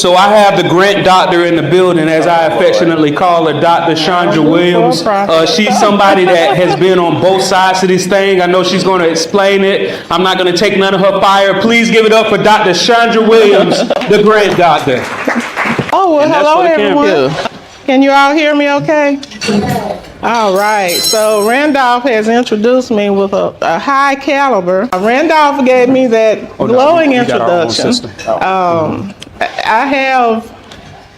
So I have the grant doctor in the building, as I affectionately call her, Dr. Shandra Williams. She's somebody that has been on both sides of this thing. I know she's going to explain it. I'm not going to take none of her fire. Please give it up for Dr. Shandra Williams, the grant doctor. Oh, well, hello, everyone. Can you all hear me okay? All right, so Randolph has introduced me with a high caliber. Randolph gave me that glowing introduction. I have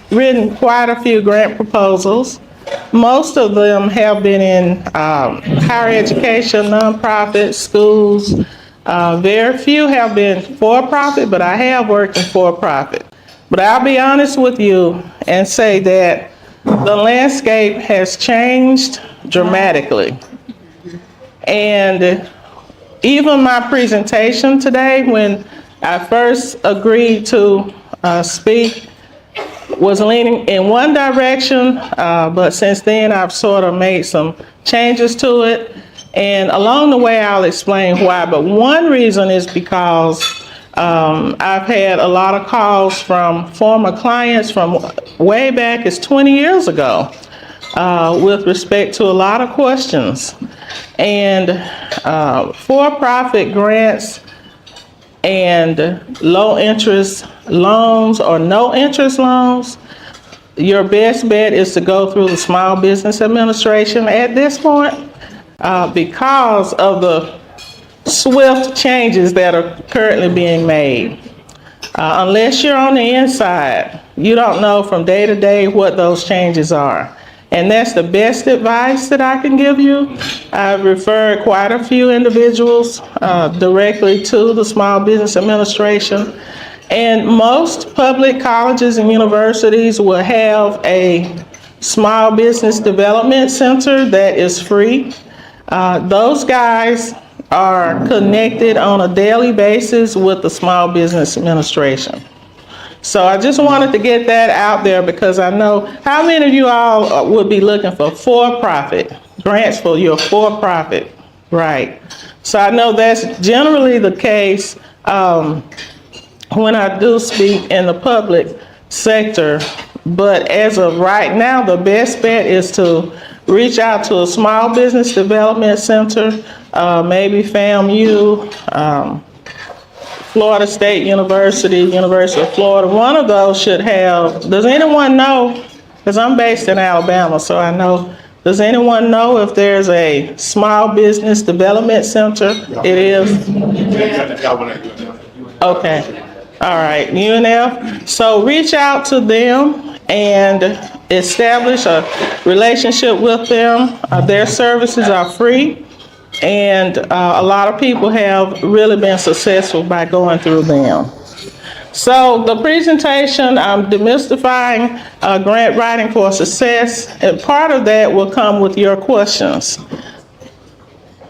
written quite a few grant proposals. Most of them have been in higher education, nonprofit, schools. Very few have been for-profit, but I have worked in for-profit. But I'll be honest with you and say that the landscape has changed dramatically. And even my presentation today, when I first agreed to speak, was leaning in one direction, but since then I've sort of made some changes to it. And along the way, I'll explain why. But one reason is because I've had a lot of calls from former clients from way back as 20 years ago with respect to a lot of questions. And for-profit grants and low-interest loans or no-interest loans, your best bet is to go through the Small Business Administration at this point because of the swift changes that are currently being made. Unless you're on the inside, you don't know from day to day what those changes are. And that's the best advice that I can give you. I've referred quite a few individuals directly to the Small Business Administration. And most public colleges and universities will have a Small Business Development Center that is free. Those guys are connected on a daily basis with the Small Business Administration. So I just wanted to get that out there because I know how many of you all would be looking for profit grants for your for-profit, right? So I know that's generally the case when I do speak in the public sector, but as of right now, the best bet is to reach out to a Small Business Development Center, maybe FAMU, Florida State University, University of Florida. One of those should have, does anyone know, because I'm based in Alabama, so I know, does anyone know if there's a Small Business Development Center? It is? Okay. All right, UNF. So reach out to them and establish a relationship with them. Their services are free, and a lot of people have really been successful by going through them. So the presentation, I'm demystifying grant writing for success, and part of that will come with your questions.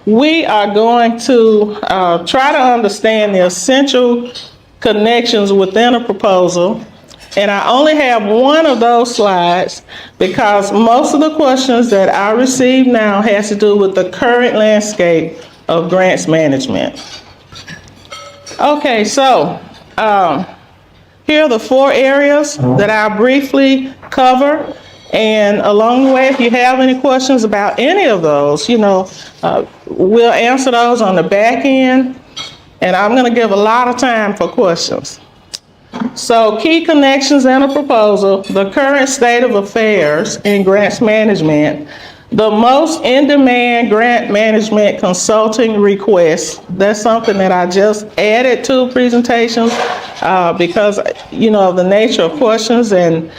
We are going to try to understand the essential connections within a proposal, and I only have one of those slides because most of the questions that I receive now has to do with the current landscape of grants management. Okay, so here are the 4 areas that I'll briefly cover, and along the way, if you have any questions about any of those, we'll answer those on the back end. And I'm going to give a lot of time for questions. So, key connections in a proposal, the current state of affairs in grants management, the most in-demand grant management consulting requests. That's something that I just added to presentations because, of the nature of questions and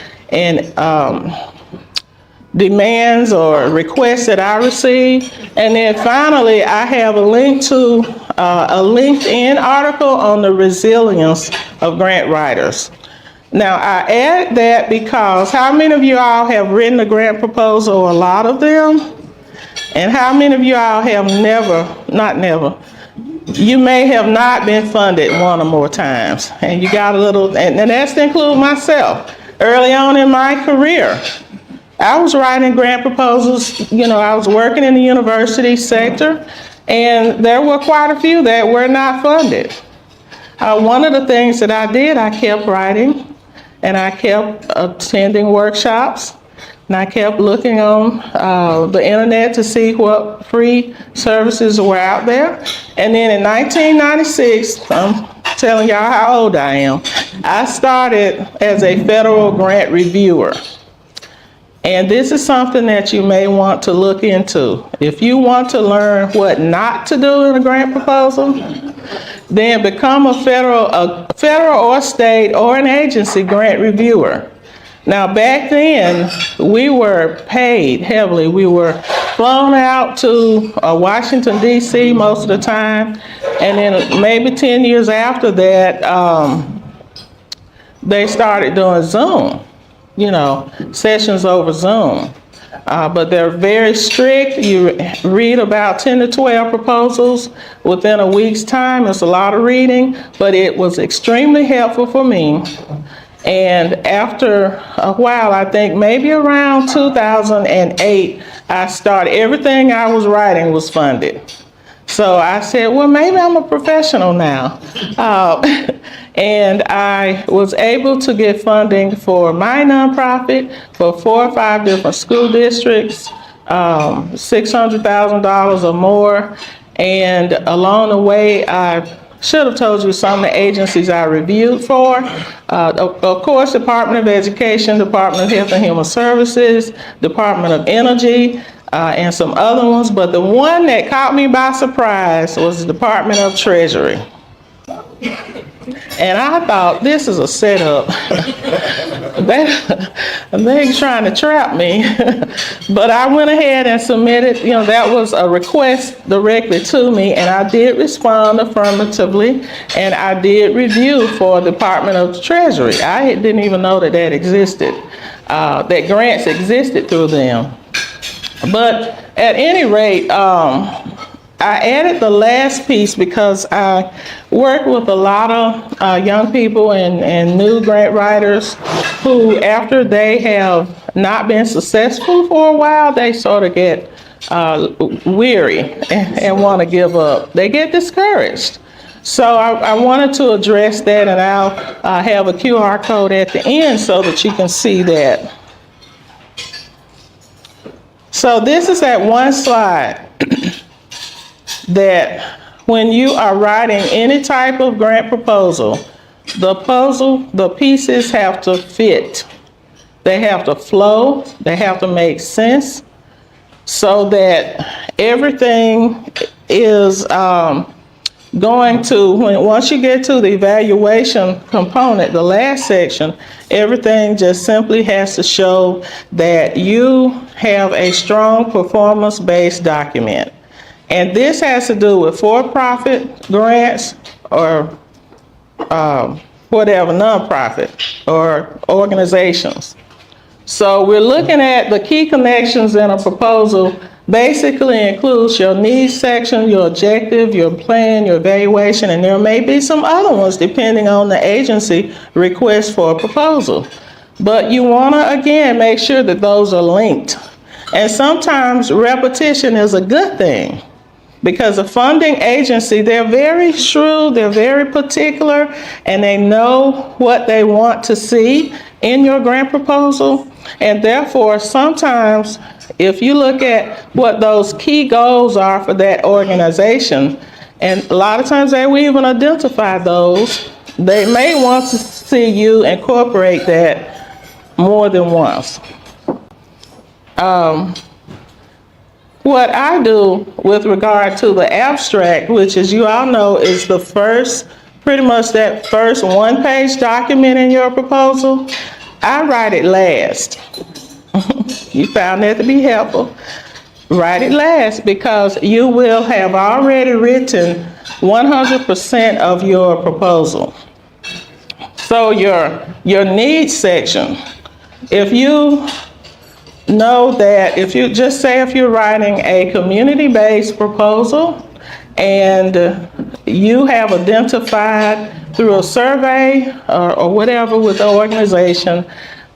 demands or requests that I receive. And then finally, I have a link to a LinkedIn article on the resilience of grant writers. Now, I add that because how many of you all have written a grant proposal, a lot of them? And how many of you all have you may have not been funded one or more times. And you got a little, and that's to include myself. Early on in my career, I was writing grant proposals, I was working in the university sector, and there were quite a few that were not funded. One of the things that I did, I kept writing, and I kept attending workshops, and I kept looking on the internet to see what free services were out there. And then in 1996, I'm telling y'all how old I am, I started as a federal grant reviewer. And this is something that you may want to look into. If you want to learn what not to do in a grant proposal, then become a federal or state or an agency grant reviewer. Now, back then, we were paid heavily. We were flown out to Washington, D.C. most of the time. And then maybe 10 years after that, they started doing Zoom, sessions over Zoom. But they're very strict. You read about 10 to 12 proposals within a week's time. It's a lot of reading, but it was extremely helpful for me. And after a while, I think maybe around 2008, I started, everything I was writing was funded. So I said, well, maybe I'm a professional now. And I was able to get funding for my nonprofit for 4 or 5 different school districts, $600,000 or more. And along the way, I should have told you some of the agencies I reviewed for. Of course, Department of Education, Department of Health and Human Services, Department of Energy, and some other ones. But the one that caught me by surprise was the Department of Treasury. And I thought, this is a setup. They're trying to trap me. But I went ahead and submitted, that was a request directly to me, and I did respond affirmatively, and I did review for Department of Treasury. I didn't even know that existed, that grants existed through them. But at any rate, I added the last piece because I work with a lot of young people and new grant writers who, after they have not been successful for a while, they sort of get weary and want to give up. They get discouraged. So I wanted to address that, and I'll have a QR code at the end so that you can see that. So this is that one slide that when you are writing any type of grant proposal, the pieces have to fit. They have to flow, they have to make sense, so that everything is going to, once you get to the evaluation component, the last section, everything just simply has to show that you have a strong performance-based document. And this has to do with for-profit grants or whatever, nonprofit or organizations. So we're looking at the key connections in a proposal. Basically includes your needs section, your objective, your plan, your evaluation, and there may be some other ones depending on the agency request for a proposal. But you want to, again, make sure that those are linked. And sometimes repetition is a good thing, because a funding agency, they're very shrewd, they're very particular, and they know what they want to see in your grant proposal. And therefore, sometimes if you look at what those key goals are for that organization, and a lot of times they will even identify those, they may want to see you incorporate that more than once. What I do with regard to the abstract, which, as you all know, is the first, pretty much that first one-page document in your proposal, I write it last. You found that to be helpful. Write it last, because you will have already written 100% of your proposal. So your needs section, if you know that, if you just say if you're writing a community-based proposal and you have identified through a survey or whatever with the organization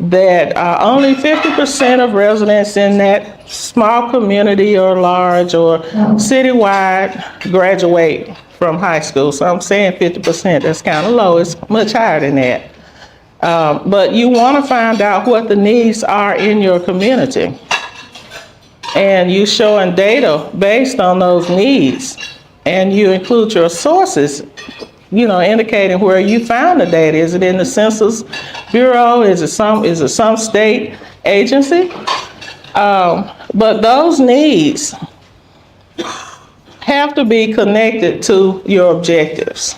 that only 50% of residents in that small community or large or citywide graduate from high school. So I'm saying 50%, that's kind of low, it's much higher than that. But you want to find out what the needs are in your community. And you showing data based on those needs. And you include your sources, indicating where you found the data. Is it in the Census Bureau? Is it some state agency? But those needs have to be connected to your objectives.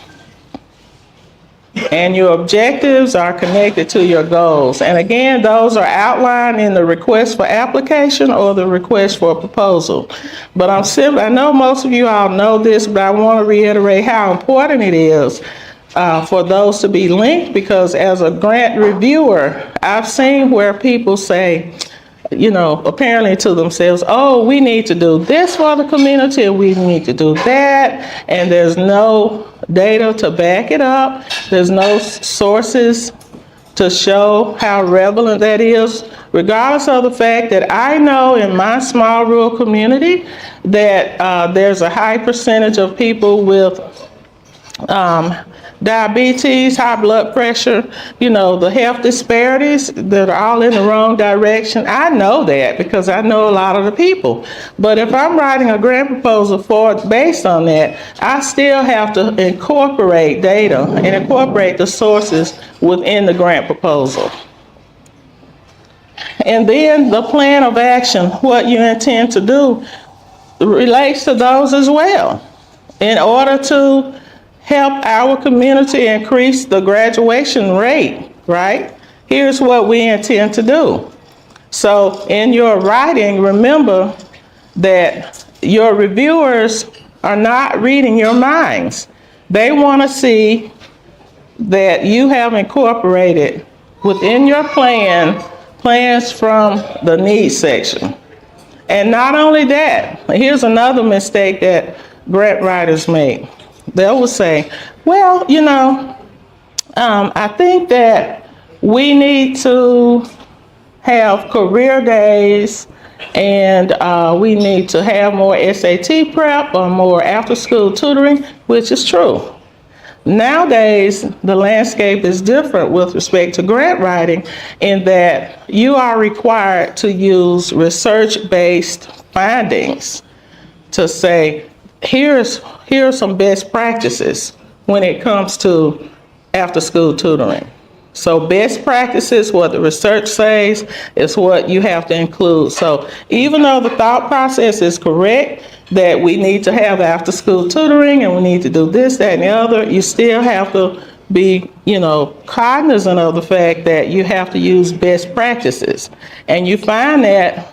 And your objectives are connected to your goals. And again, those are outlined in the request for application or the request for a proposal. But I know most of you all know this, but I want to reiterate how important it is for those to be linked, because as a grant reviewer, I've seen where people say, apparently to themselves, oh, we need to do this for the community, we need to do that, and there's no data to back it up. There's no sources to show how relevant that is, regardless of the fact that I know in my small rural community that there's a high percentage of people with diabetes, high blood pressure, the health disparities that are all in the wrong direction. I know that because I know a lot of the people. But if I'm writing a grant proposal based on that, I still have to incorporate data and incorporate the sources within the grant proposal. And then the plan of action, what you intend to do, relates to those as well. In order to help our community increase the graduation rate, right? Here's what we intend to do. So in your writing, remember that your reviewers are not reading your minds. They want to see that you have incorporated within your plans from the needs section. And not only that, here's another mistake that grant writers make. They will say, well, I think that we need to have career days and we need to have more SAT prep or more after-school tutoring, which is true. Nowadays, the landscape is different with respect to grant writing in that you are required to use research-based findings to say, here are some best practices when it comes to after-school tutoring. So best practices, what the research says, is what you have to include. So even though the thought process is correct, that we need to have after-school tutoring and we need to do this, that, and the other, you still have to be, cognizant of the fact that you have to use best practices. And you find that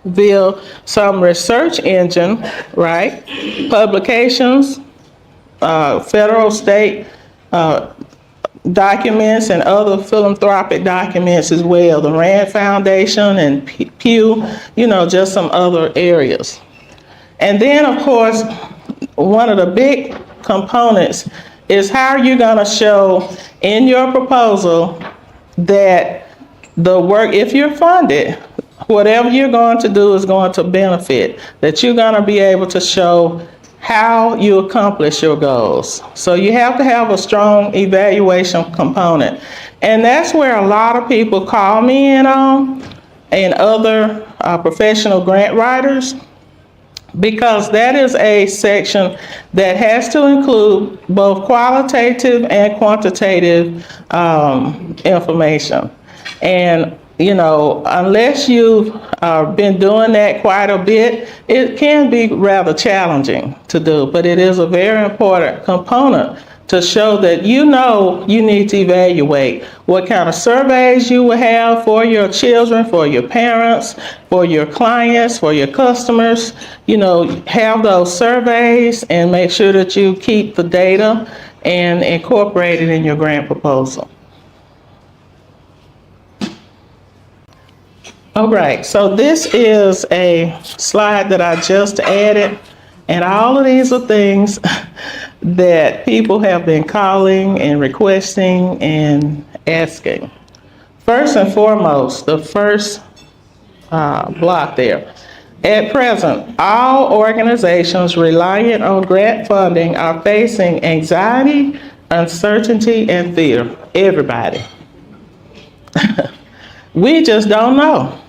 via some research engine, right? Publications, federal, state documents, and other philanthropic documents as well. The Rand Foundation and Pew, just some other areas. And then, of course, one of the big components is how you're going to show in your proposal that the work, if you're funded, whatever you're going to do is going to benefit, that you're going to be able to show how you accomplish your goals. So you have to have a strong evaluation component. And that's where a lot of people call me in on, and other professional grant writers, because that is a section that has to include both qualitative and quantitative information. And unless you've been doing that quite a bit, it can be rather challenging to do, but it is a very important component to show that you need to evaluate what kind of surveys you will have for your children, for your parents, for your clients, for your customers. Have those surveys and make sure that you keep the data and incorporate it in your grant proposal. All right, so this is a slide that I just added, and all of these are things that people have been calling and requesting and asking. First and foremost, the first block there. At present, all organizations reliant on grant funding are facing anxiety, uncertainty, and fear. Everybody. We just don't know.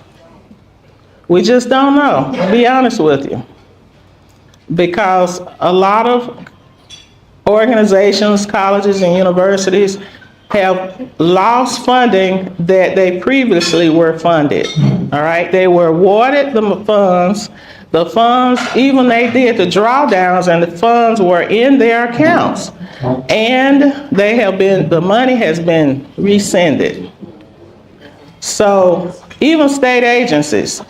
We just don't know, to be honest with you. Because a lot of organizations, colleges, and universities have lost funding that they previously were funded. All right, they were awarded the funds. The funds, even they did the drawdowns, and the funds were in their accounts, and the money has been rescinded. So even state agencies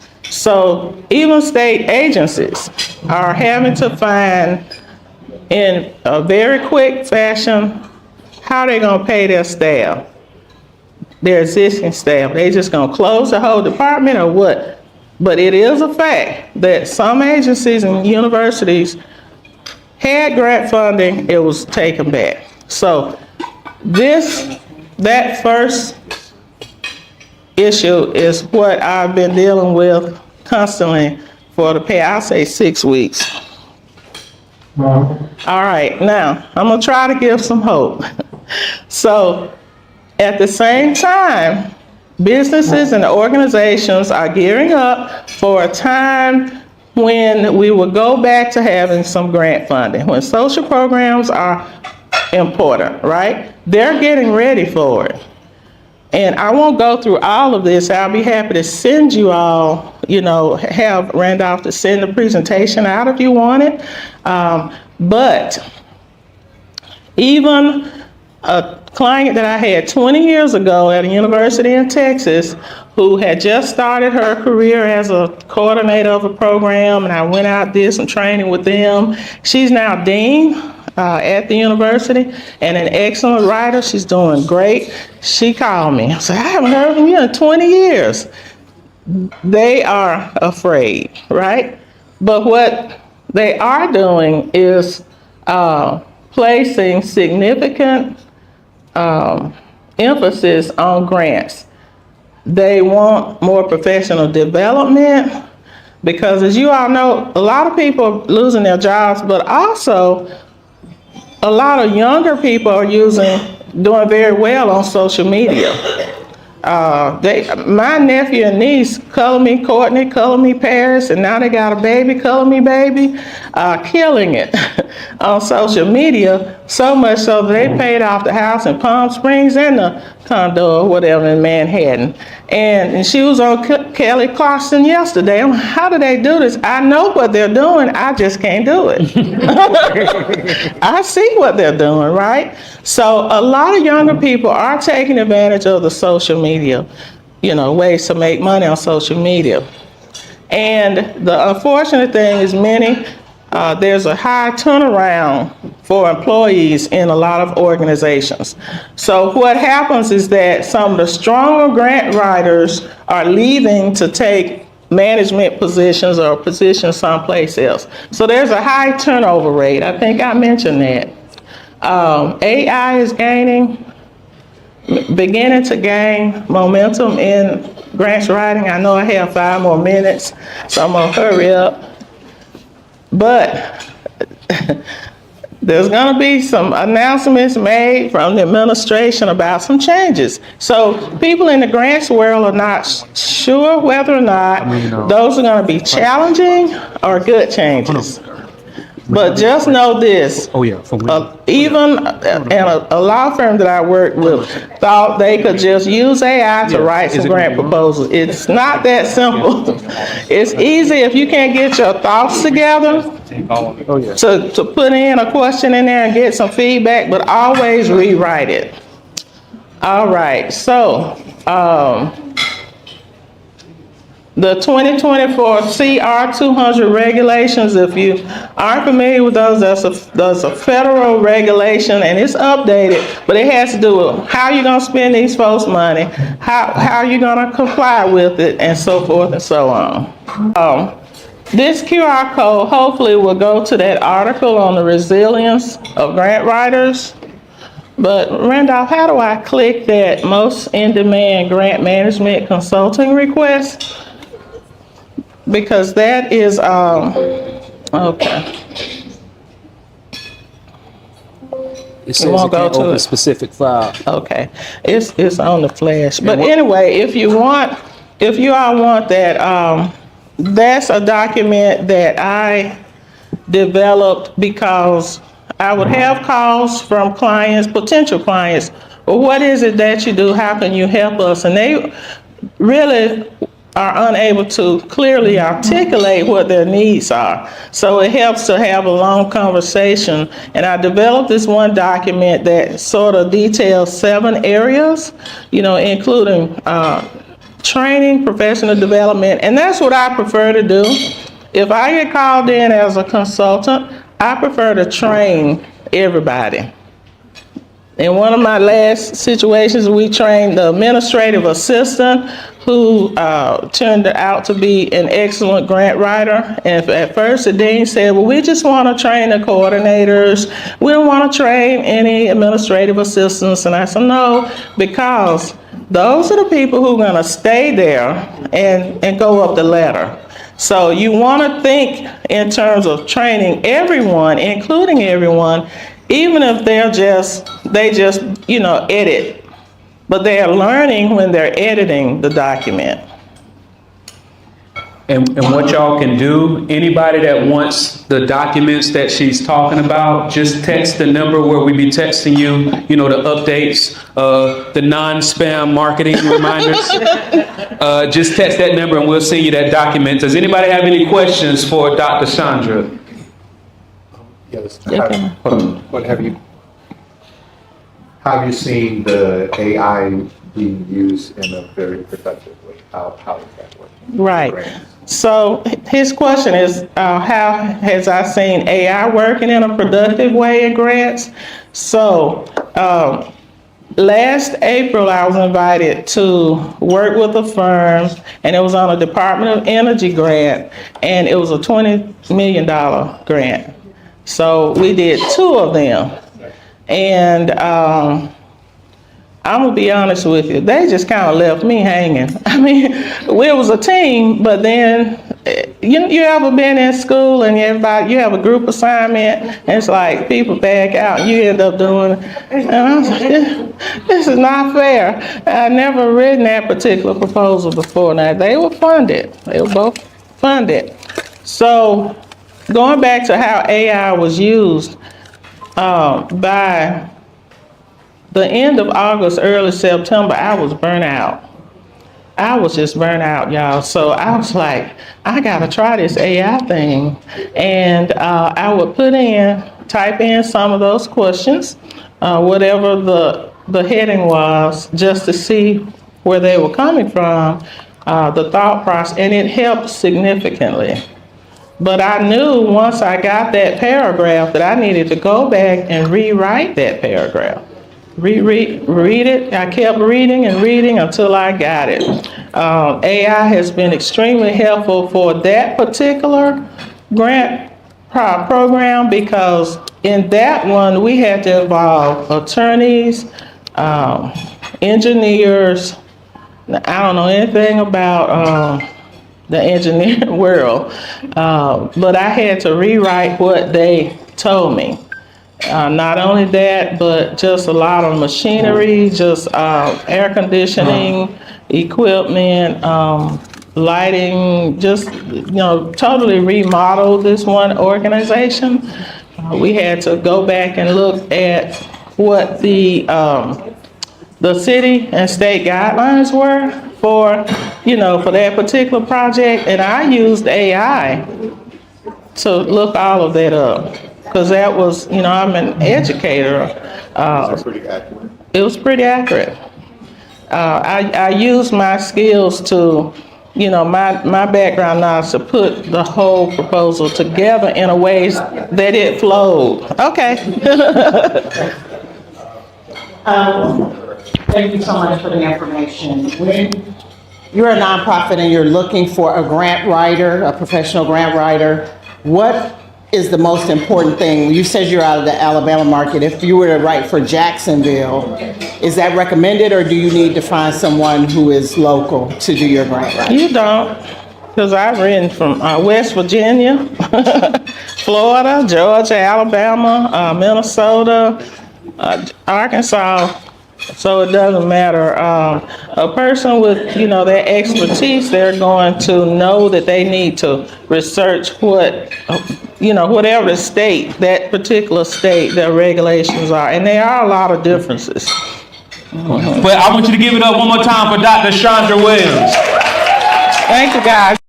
are having to find in a very quick fashion how they're going to pay their staff, their existing staff. They just going to close the whole department or what? But it is a fact that some agencies and universities had grant funding, it was taken back. So that first issue is what I've been dealing with constantly for the past, I'll say 6 weeks. All right, now I'm gonna try to give some hope. So at the same time, businesses and organizations are gearing up for a time when we will go back to having some grant funding, when social programs are important, right? They're getting ready for it. And I won't go through all of this. I'll be happy to send you all, have Randolph to send the presentation out if you want it. But even a client that I had 20 years ago at a university in Texas who had just started her career as a coordinator of a program, and I went out, did some training with them. She's now dean at the university and an excellent writer. She's doing great. She called me. I said, I haven't heard from you in 20 years. They are afraid, right? But what they are doing is placing significant emphasis on grants. They want more professional development because, as you all know, a lot of people are losing their jobs, but also a lot of younger people are doing very well on social media. My nephew and niece, Color Me Courtney, Color Me Paris, and now they got a baby, Color Me Baby, killing it on social media, so much so that they paid off the house in Palm Springs and the condo or whatever in Manhattan. And she was on Kelly Clarkson yesterday. How do they do this? I know what they're doing, I just can't do it. I see what they're doing, right? So a lot of younger people are taking advantage of the social media, ways to make money on social media. And the unfortunate thing is there's a high turnaround for employees in a lot of organizations. So what happens is that some of the stronger grant writers are leaving to take management positions or positions someplace else. So there's a high turnover rate. I think I mentioned that. AI is beginning to gain momentum in grants writing. I know I have 5 more minutes, so I'm gonna hurry up. But there's going to be some announcements made from the administration about some changes. So people in the grants world are not sure whether or not those are going to be challenging or good changes. But just know this, even a law firm that I worked with thought they could just use AI to write some grant proposals. It's not that simple. It's easy if you can't get your thoughts together to put in a question in there and get some feedback, but always rewrite it. All right, so the 2024 CR 200 regulations, if you aren't familiar with those, that's a federal regulation and it's updated, but it has to do with how you're going to spend these folks' money, how you're going to comply with it, and so forth and so on. This QR code hopefully will go to that article on the resilience of grant writers. But Randolph, how do I click that most in-demand grant management consulting request? Because that is, okay. It says it can't open specific file. Okay, it's on the flash. But anyway, if you all want that, that's a document that I developed because I would have calls from clients, potential clients. Well, what is it that you do? How can you help us? And they really are unable to clearly articulate what their needs are. So it helps to have a long conversation. And I developed this one document that sort of details 7 areas, including training, professional development, and that's what I prefer to do. If I get called in as a consultant, I prefer to train everybody. In one of my last situations, we trained the administrative assistant who turned out to be an excellent grant writer. And at first, the dean said, well, we just want to train the coordinators. We don't want to train any administrative assistants. And I said, no, because those are the people who are going to stay there and go up the ladder. So you want to think in terms of training everyone, including everyone, even if they just edit, but they are learning when they're editing the document. And what y'all can do, anybody that wants the documents that she's talking about, just text the number where we be texting you, the updates, the non-spam marketing reminders. Just text that number and we'll send you that document. Does anybody have any questions for Dr. Shandra? Yes. How have you seen the AI being used in a very productive way? How is that working? Right. So his question is, how has I seen AI working in a productive way in grants? So last April, I was invited to work with a firm, and it was on a Department of Energy grant, and it was a $20 million grant. So we did 2 of them. And I'm gonna be honest with you, they just kind of left me hanging. I mean, we was a team, but then you ever been in school and you have a group assignment, and it's like people back out, and you end up doing it. And I was like, this is not fair. I'd never written that particular proposal before. Now, they were funded. They were both funded. So going back to how AI was used, by the end of August, early September, I was burnt out. I was just burnt out, y'all. So I was like, I gotta try this AI thing. And I would type in some of those questions, whatever the heading was, just to see where they were coming from, the thought process, and it helped significantly. But I knew once I got that paragraph that I needed to go back and rewrite that paragraph. Read it. I kept reading and reading until I got it. AI has been extremely helpful for that particular grant program because in that one we had to involve attorneys, engineers. I don't know anything about the engineering world, but I had to rewrite what they told me. Not only that, but just a lot of machinery, just air conditioning, equipment, lighting, just, totally remodeled this one organization. We had to go back and look at what the city and state guidelines were for that particular project. And I used AI to look all of that up. Because that was, I'm an educator. Pretty accurate. It was pretty accurate. I used my skills to, my background knowledge to put the whole proposal together in a way that it flowed. Okay. Thank you so much for the information. When you're a nonprofit and you're looking for a grant writer, a professional grant writer, what is the most important thing? You said you're out of the Alabama market. If you were to write for Jacksonville, is that recommended, or do you need to find someone who is local to do your grant writing? You don't, because I've written from West Virginia, Florida, Georgia, Alabama, Minnesota, Arkansas, so it doesn't matter. A person with, their expertise, they're going to know that they need to research whatever the state, that particular state, their regulations are. And there are a lot of differences. But I want you to give it up one more time for Dr. Shandra Williams. Thank you, guys.